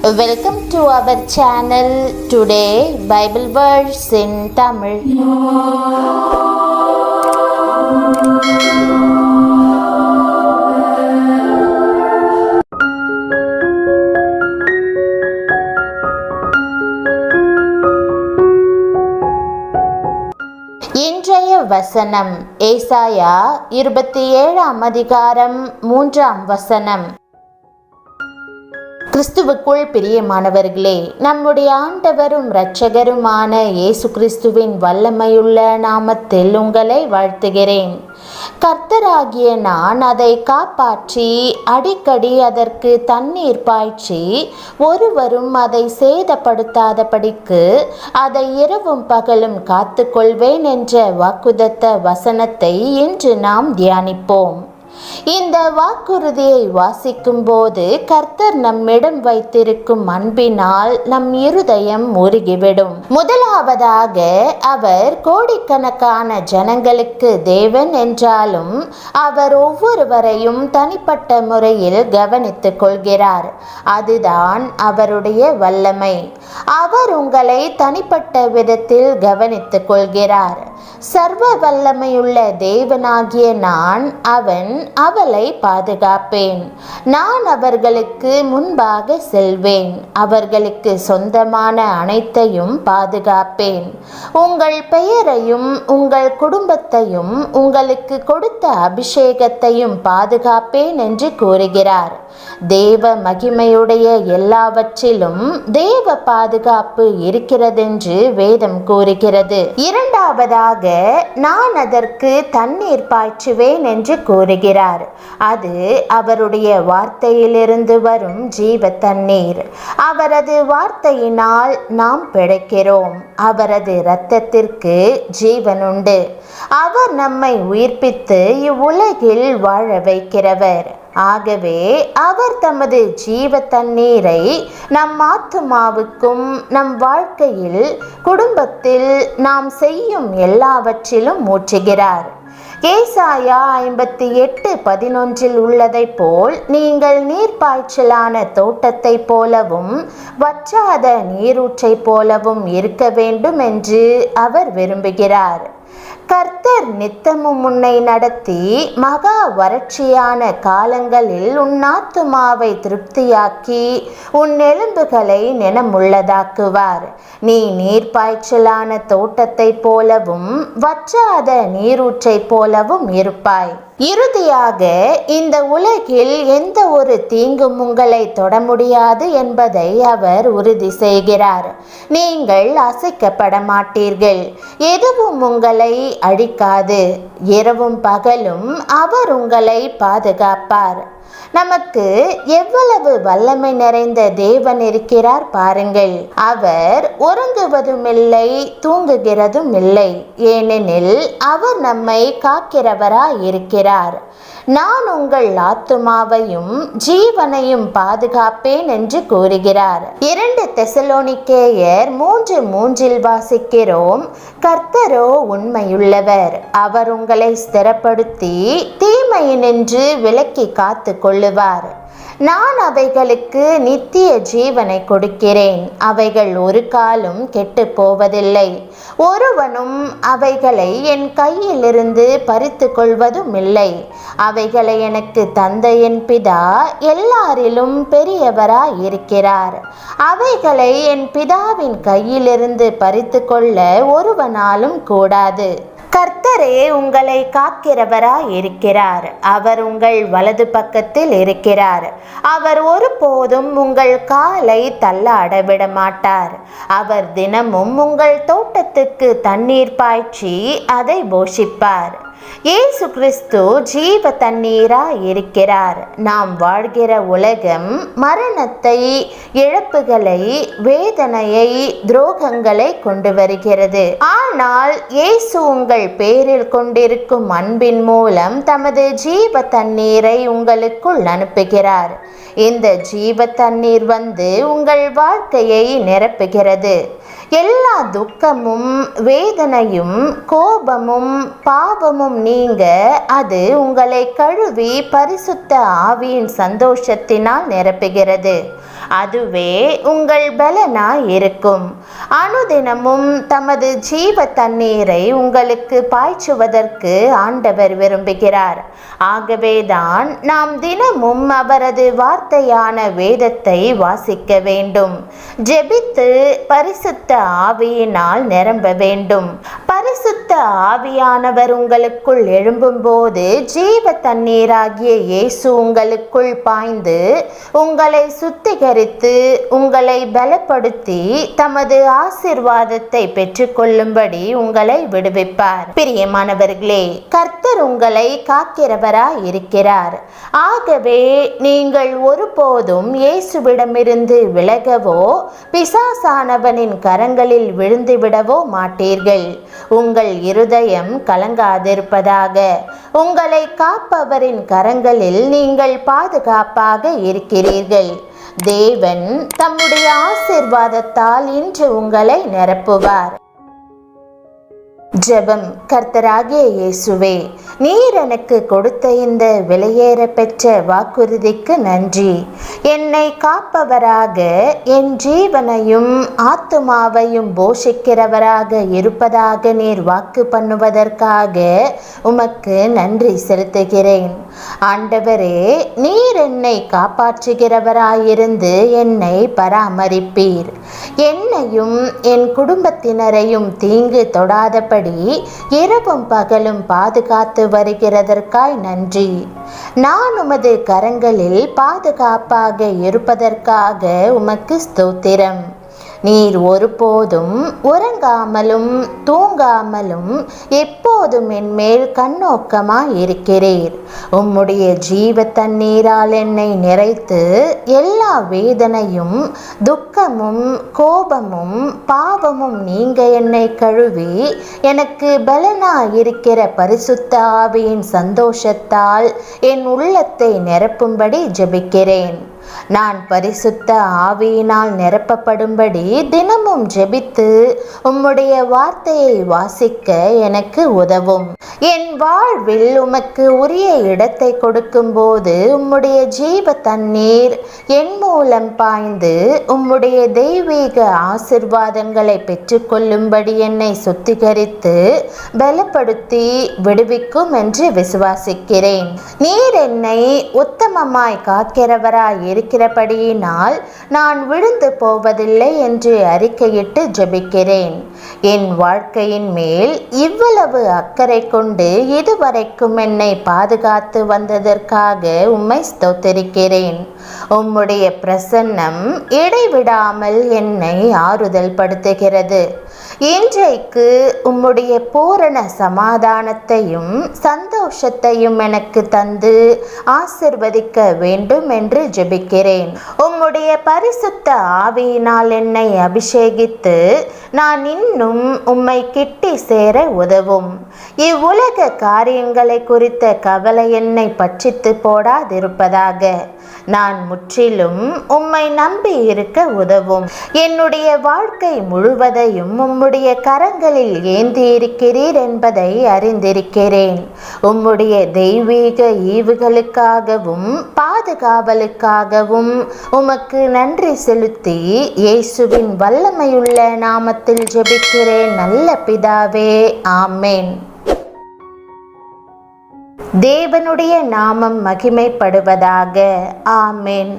Welcome to our channel. Today Bible verse in Tamil. இன்றைய வசனம் ஏசாயா 27 அதிகாரம் 3 வசனம். கிறிஸ்துவுக்குள் பிரியமானவர்களே, நம்முடைய ஆண்டவரும் இரட்சகருமான இயேசு கிறிஸ்துவின் வல்லமையுள்ள நாமத்தில் உங்களை வாழ்த்துகிறேன். கர்த்தராகிய நான் அதை காப்பாற்றி அடிக்கடி அதற்கு தண்ணீர் பாய்ச்சி ஒருவரும் அதை சேதப்படுத்தாதபடிக்கு அதை இரவும் பகலும் காத்து கொள்வேன் என்ற வாக்குதத்த வசனத்தை இன்று நாம் தியானிப்போம். இந்த வாக்குறுதியை வாசிக்கும் போது கர்த்தர் நம்மிடம் வைத்திருக்கும் அன்பினால் நம் இருதயம் உருகிவிடும். முதலாவதாக, அவர் கோடிக்கணக்கான ஜனங்களுக்கு தேவன் என்றாலும் அவர் ஒவ்வொருவரையும் தனிப்பட்ட முறையில் கவனித்துக் கொள்கிறார். அதுதான் அவருடைய வல்லமை. அவர் உங்களை தனிப்பட்ட விதத்தில் கவனித்துக் கொள்கிறார். சர்வ வல்லமையுள்ள தேவனாகிய நான் அவளை பாதுகாப்பேன். நான் அவர்களுக்கு முன்பாக செல்வேன். அவர்களுக்கு சொந்தமான அனைத்தையும் பாதுகாப்பேன். உங்கள் பெயரையும் உங்கள் குடும்பத்தையும் உங்களுக்கு கொடுத்த அபிஷேகத்தையும் பாதுகாப்பேன் என்று கூறுகிறார். தேவ மகிமையுடைய எல்லாவற்றிலும் தேவ பாதுகாப்பு இருக்கிறதென்று வேதம் கூறுகிறது. இரண்டாவதாக, நான் அதற்கு தண்ணீர் பாய்ச்சுவேன் என்று கூறுகிறார். அது அவருடைய வார்த்தையிலிருந்து வரும் ஜீவ தண்ணீர். அவரது வார்த்தையினால் நாம் பிழைக்கிறோம். அவரது இரத்தத்திற்கு ஜீவனுண்டு. அவர் நம்மை உயிர்ப்பித்து இவ்வுலகில் வாழ வைக்கிறவர். ஆகவே அவர் தமது ஜீவ தண்ணீரை நம் ஆத்துமாவுக்கும் நம் வாழ்க்கையில் குடும்பத்தில் நாம் செய்யும் எல்லாவற்றிலும் ஊற்றுகிறார். ஏசாயா 58:11 உள்ளதை போல் நீங்கள் நீர்ப்பாய்ச்சலான தோட்டத்தை போலவும் வற்றாத நீரூற்றை போலவும் இருக்க வேண்டும் என்று அவர் விரும்புகிறார். கர்த்தர் நித்தமும் உன்னை நடத்தி மகா வறட்சியான காலங்களில் உன் ஆத்துமாவை திருப்தியாக்கி உன் எலும்புகளை நினமுள்ளதாக்குவார். நீ நீர்ப்பாய்ச்சலான தோட்டத்தை போலவும் வற்றாத நீரூற்றை போலவும் இருப்பாய். இறுதியாக, இந்த உலகில் எந்த ஒரு தீங்கும் உங்களை தொட முடியாது என்பதை அவர் உறுதி செய்கிறார். நீங்கள் அசைக்கப்பட மாட்டீர்கள். எதுவும் உங்களை அழிக்காது. இரவும் பகலும் அவர் உங்களை பாதுகாப்பார். நமக்கு எவ்வளவு வல்லமை நிறைந்த தேவன் இருக்கிறார் பாருங்கள். அவர் உறங்குவதும் இல்லை, தூங்குகிறதும் இல்லை. ஏனெனில் அவர் நம்மை காக்கிறவராய் இருக்கிறார். நான் உங்கள் ஆத்துமாவையும் ஜீவனையும் பாதுகாப்பேன் என்று கூறுகிறார். 2 தெசலோனிக்கேயர் 3:3 வாசிக்கிறோம். கர்த்தரோ உண்மையுள்ளவர். அவர் உங்களை ஸ்திரப்படுத்தி தீமையினின்று விலக்கி காத்து கொள்ளுவார். நான் அவைகளுக்கு நித்திய ஜீவனை கொடுக்கிறேன். அவைகள் ஒரு காலும் கெட்டு போவதில்லை. ஒருவனும் அவைகளை என் கையிலிருந்து பறித்து கொள்வதும் இல்லை. அவைகளை எனக்கு தந்த என் பிதா எல்லாரிலும் பெரியவராய் இருக்கிறார். அவைகளை என் பிதாவின் கையிலிருந்து பறித்து கொள்ள ஒருவனாலும் கூடாது. கர்த்தரே உங்களை காக்கிறவராய் இருக்கிறார். அவர் உங்கள் வலது பக்கத்தில் இருக்கிறார். அவர் ஒருபோதும் உங்கள் காலை தள்ளாட விட மாட்டார். அவர் தினமும் உங்கள் தோட்டத்துக்கு தண்ணீர் பாய்ச்சி அதை போஷிப்பார். இயேசு கிறிஸ்து ஜீவ தண்ணீராய் இருக்கிறார். நாம் வாழ்கிற உலகம் மரணத்தை, இழப்புகளை, வேதனையை, துரோகங்களை கொண்டு வருகிறது. ஆனால் இயேசு உங்கள் பேரில் கொண்டிருக்கும் அன்பின் மூலம் தமது ஜீவ தண்ணீரை உங்களுக்குள் அனுப்புகிறார். இந்த ஜீவ தண்ணீர் வந்து உங்கள் வாழ்க்கையை நிரப்புகிறது. எல்லா துக்கமும், வேதனையும், கோபமும், பாவமும் நீங்க அது உங்களை கழுவி பரிசுத்த ஆவியின் சந்தோஷத்தினால் நிரப்புகிறது. அதுவே உங்கள் பலனாய் இருக்கும். அனுதினமும் தமது ஜீவ தண்ணீரை உங்களுக்கு பாய்ச்சுவதற்கு ஆண்டவர் விரும்புகிறார். ஆகவேதான் நாம் தினமும் அவரது வார்த்தையான வேதத்தை வாசிக்க வேண்டும். ஜெபித்து பரிசுத்த ஆவியினால் நிரம்ப வேண்டும். பரிசுத்த ஆவியானவர் உங்களுக்குள் எழும்பும்போது ஜீவ தண்ணீராகிய இயேசு உங்களுக்குள் பாய்ந்து உங்களை சுத்திகரித்து உங்களை பலப்படுத்தி தமது ஆசீர்வாதத்தை பெற்றுக்கொள்ளும்படி உங்களை விடுவிப்பார். பிரியமானவர்களே, கர்த்தர் உங்களை காக்கிறவராய் இருக்கிறார். ஆகவே நீங்கள் ஒருபோதும் இயேசுவிடமிருந்து விலகவோ பிசாசானவனின் கரங்களில் விழுந்துவிடவோ மாட்டீர்கள். உங்கள் இருதயம் கலங்காதிருப்பதாக. உங்களை காப்பவரின் கரங்களில் நீங்கள் பாதுகாப்பாக இருக்கிறீர்கள். தேவன் தம்முடைய ஆசீர்வாதத்தால் இன்று உங்களை நிரப்புவார். ஜெபம். கர்த்தராகிய இயேசுவே, நீர் எனக்கு கொடுத்த இந்த விலையேற பெற்ற வாக்குறுதிக்கு நன்றி. என்னை காப்பவராக, என் ஜீவனையும் ஆத்துமாவையும் போஷிக்கிறவராக இருப்பதாக நீர் வாக்கு பண்ணுவதற்காக உமக்கு நன்றி செலுத்துகிறேன். ஆண்டவரே, நீர் என்னை காப்பாற்றுகிறவராயிருந்து என்னை பராமரிப்பீர். என்னையும் என் குடும்பத்தினரையும் தீங்கு தொடாதபடி இரவும் பகலும் பாதுகாத்து வருகிறதற்காய் நன்றி. நான் உமது கரங்களில் பாதுகாப்பாக இருப்பதற்காக உமக்கு ஸ்தோத்திரம். நீர் ஒருபோதும் உறங்காமலும் தூங்காமலும் எப்போதும் என்மேல் கண்ணோக்கமாய் இருக்கிறீர். உம்முடைய ஜீவ தண்ணீரால் என்னை நிறைத்து எல்லா வேதனையும் துக்கமும் கோபமும் பாவமும் நீங்க என்னை கழுவி எனக்கு பலனாயிருக்கிற பரிசுத்த ஆவியின் சந்தோஷத்தால் என் உள்ளத்தை நிரப்பும்படி ஜெபிக்கிறேன். நான் பரிசுத்த ஆவியினால் நிரப்பப்படும்படி தினமும் ஜெபித்து உம்முடைய வார்த்தையை வாசிக்க எனக்கு உதவும். என் வாழ்வில் உமக்கு உரிய இடத்தை கொடுக்கும்போது உம்முடைய ஜீவ தண்ணீர் என் மூலம் பாய்ந்து உம்முடைய தெய்வீக ஆசீர்வாதங்களை பெற்றுக்கொள்ளும்படி என்னை சுத்திகரித்து பலப்படுத்தி விடுவிக்கும் என்று விசுவாசிக்கிறேன். நீர் என்னை உத்தமமாய் காக்கிறவராய் இருக்கிறபடியினால் நான் விழுந்து போவதில்லை என்று அறிக்கையிட்டு ஜெபிக்கிறேன். என் வாழ்க்கையின் மேல் இவ்வளவு அக்கறை கொண்டு இதுவரைக்கும் என்னை பாதுகாத்து வந்ததற்காக உம்மை ஸ்தோத்திரிக்கிறேன். உம்முடைய பிரசன்னம் இடைவிடாமல் என்னை ஆறுதல் படுத்துகிறது. இன்றைக்கு உம்முடைய பூரண சமாதானத்தையும் சந்தோஷத்தையும் எனக்கு தந்து ஆசிர்வதிக்க வேண்டும் என்று ஜெபிக்கிறேன். உம்முடைய பரிசுத்த ஆவியினால் என்னை அபிஷேகித்து நான் இன்னும் உம்மை கிட்டி சேர உதவும். இவ்வுலக காரியங்களை குறித்த கவலை என்னை பட்சித்து போடாதிருப்பதாக. நான் முற்றிலும் உம்மை நம்பி இருக்க உதவும். என்னுடைய வாழ்க்கை முழுவதையும் உம்முடைய கரங்களில் ஏந்தி இருக்கிறீர் என்பதை அறிந்திருக்கிறேன். உம்முடைய தெய்வீக ஈவுகளுக்காகவும் பாதுகாவலுக்காகவும் உமக்கு நன்றி செலுத்தி இயேசுவின் வல்லமையுள்ள நாமத்தில் ஜெபிக்கிறேன் நல்ல பிதாவே, ஆமேன். தேவனுடைய நாமம் மகிமைப்படுவதாக. ஆமேன்.